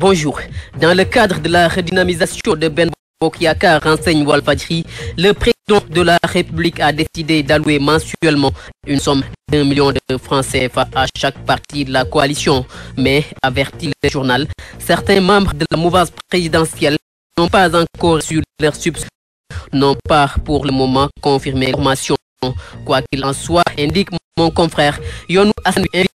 Bonjour. Dans le cadre de la redynamisation de Benno Bokk Yakaar, renseigne Walfadjri, le président de la République a décidé d'allouer mensuellement une somme d'1 million de francs CFA à chaque parti de la coalition. Mais, avertit le journal, certains membres de la mouvance présidentielle n'ont pas encore reçu leur subvention, n'ont pas pour le moment confirmé l'information. Quoi qu'il en soit, indique mon confrère, Yonou Assane invite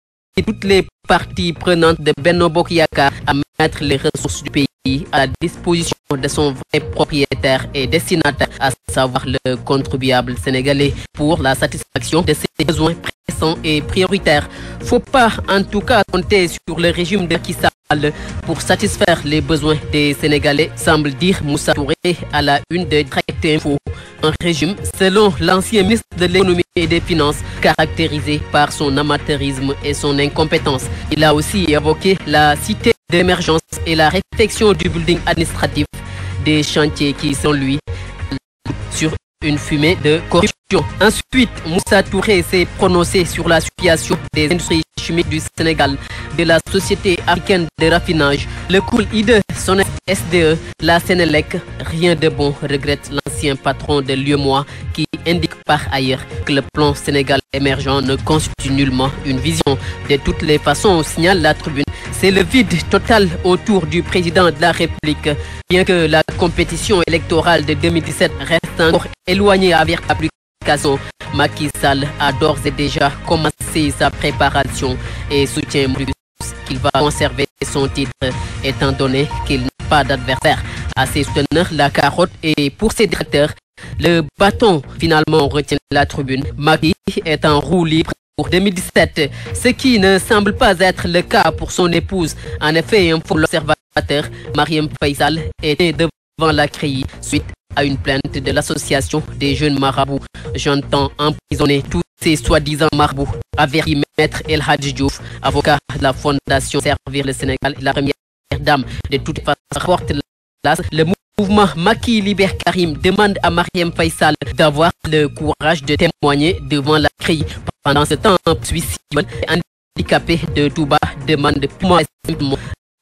toutes les parties prenantes de Benno Bokk Yakaar à mettre les ressources du pays à la disposition de son vrai propriétaire et destinataire, à savoir le contribuable sénégalais, pour la satisfaction de ses besoins pressants et prioritaires. Faut pas en tout cas compter sur le régime de Macky Sall pour satisfaire les besoins des Sénégalais, semble dire Moussa Touré à la une de Direct Info. Un régime, selon l'ancien ministre de l'économie et des finances, caractérisé par son amateurisme et son incompétence. Il a aussi évoqué la cité d'émergence et la réfection du building administratif, des chantiers qui, selon lui, sur une fumée de corruption. Ensuite, Moussa Touré s'est prononcé sur la situation des industries chimiques du Sénégal, de la société africaine de raffinage, le coût de son SDE, la Sénélec. Rien de bon, regrette l'ancien patron de l'UEMOA, qui indique par ailleurs que le plan Sénégal émergent ne constitue nullement une vision. De toutes les façons, signale la Tribune, c'est le vide total autour du président de la République. Bien que la compétition électorale de 2017 reste encore éloignée avec l'application, Macky Sall a d'ores et déjà commencé sa préparation et soutient qu'il va conserver son titre étant donné qu'il n'a pas d'adversaire. À ses souteneurs, la carotte, et pour ses directeurs, le bâton. Finalement, retient la Tribune. Macky est en roue libre pour 2017, ce qui ne semble pas être le cas pour son épouse. En effet, pour l'observateur, Marième Faye Sall était devant la CREI suite à une plainte de l'association des jeunes marabouts. J'entends emprisonner tous ces soi-disant marabouts, avertit Maître El Hadji Diouf, avocat de la Fondation Servir le Sénégal et la première dame. De toute façon, rapporte le mouvement Macky Libère Karim demande à Marième Faye Sall d'avoir le courage de témoigner devant la CREI. Pendant ce temps, suicide handicapé de Touba demande purement et simplement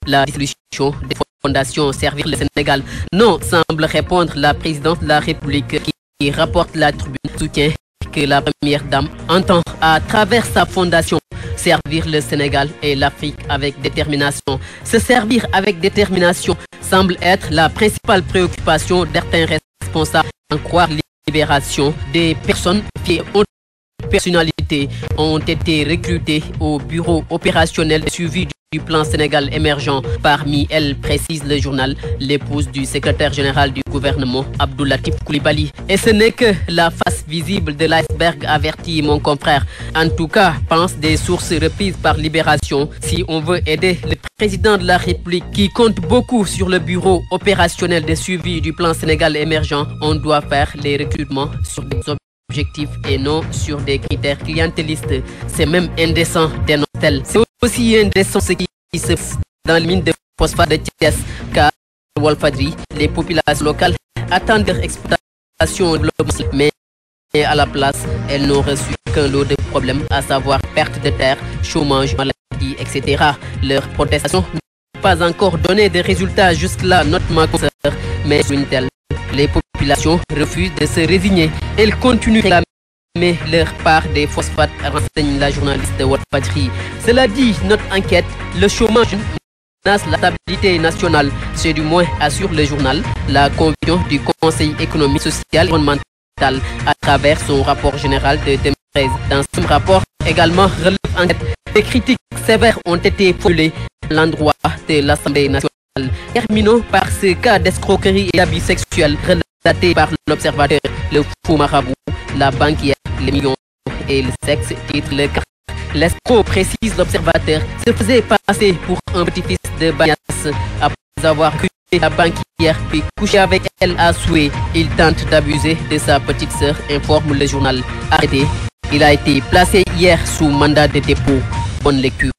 la dissolution des fondations Servir le Sénégal. Non, semble répondre la présidente de la République, qui rapporte la Tribune, soutient que la première dame entend à travers sa fondation servir le Sénégal et l'Afrique avec détermination. Se servir avec détermination semble être la principale préoccupation de certains responsables, en croire libération des personnes qui ont personnalités ont été recrutées au bureau opérationnel de suivi du plan Sénégal émergent. Parmi elles, précise le journal, l'épouse du secrétaire général du gouvernement, Abdou Latif Coulibaly. Et ce n'est que la face visible de l'iceberg, avertit mon confrère. En tout cas, pense des sources reprises par Libération, si on veut aider le président de la République, qui compte beaucoup sur le bureau opérationnel de suivi du plan Sénégal émergent, on doit faire les recrutements sur des objectifs et non sur des critères clientélistes. C'est même indécent dénonce-t-elle. C'est aussi indécent ce qui se fait dans les mines de phosphate de Thiès, car Walfadjri, les populations locales attendent leur exploitation globale, mais à la place, elles n'ont reçu qu'un lot de problèmes, à savoir perte de terre, chômage, maladie, etc. Leur protestation n'a pas encore donné de résultats jusque-là, note ma consoeur, mais une telle. Les populations refusent de se résigner. Elles continuent à réclamer leur part des phosphates, renseigne la journaliste de Walfadjri. Cela dit, notre enquête, le chômage menace la stabilité nationale. C'est du moins, assure le journal, la conviction du Conseil économique, social et environnemental à travers son rapport général de 2013. Dans ce rapport, également, relève enquête, des critiques sévères ont été formulées à l'endroit de l'Assemblée nationale. Terminons par ce cas d'escroquerie et d'abus sexuels relaté par l'observateur. Le faux marabout, la banquière, les millions et le sexe, titre le cas. L'escroc, précise l'observateur, se faisait passer pour un petit-fils de Bagnas. Après avoir recruté la banquière puis couché avec elle à souhait, il tente d'abuser de sa petite sœur, informe le journal. Arrêté, il a été placé hier sous mandat de dépôt. Bonne lecture.